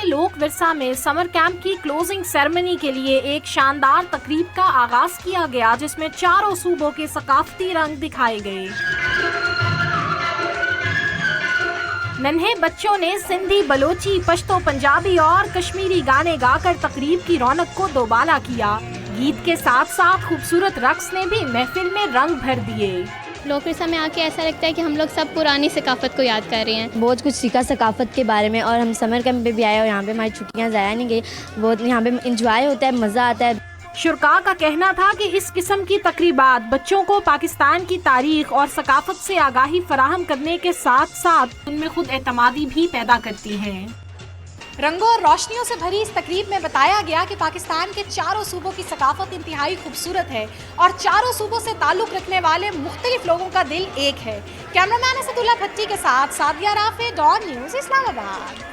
लोक विरसा में summer camp की क्लोजिंग सेरेमनी के लिए एक शानदार तकरीब का आगाज किया गया, जिसमें चारों सूबों के सकाफती रंग दिखाए गए। नन्हे बच्चों ने सिंधी, बलोची, पश्तो, पंजाबी और कश्मीरी गाने गाकर तकरीब की रौनक को दोबाला किया। गीत के साथ साथ खूबसूरत रक्स ने भी महफिल में रंग भर दिए। लोक विरसा में आके ऐसा लगता है कि हम लोग सब पुरानी सकाफत को याद कर रहे हैं। बहुत कुछ सीखा सकाफत के बारे में, और हम समर कैंप पे भी आए और यहाँ पे हमारी छुट्टियाँ ज़ाया नहीं गई। बहुत यहाँ पे इंजॉय होता है, मज़ा आता है। शुरका का कहना था कि इस किस्म की तकरीबात बच्चों को पाकिस्तान की तारीख और सकाफत से आगाही फराहम करने के साथ साथ उनमें खुद एतमादी भी पैदा करती हैं। रंगों और रोशनियों से भरी इस तकरीब में बताया गया कि पाकिस्तान के चारों सूबों की सकाफत इंतहाई खूबसूरत है और चारों सूबों से ताल्लुक रखने वाले मुख्तलिफ लोगों का दिल एक है। कैमरामैन असदुल्ला भट्टी के साथ सादिया राफे, डॉन न्यूज़, इस्लामाबाद।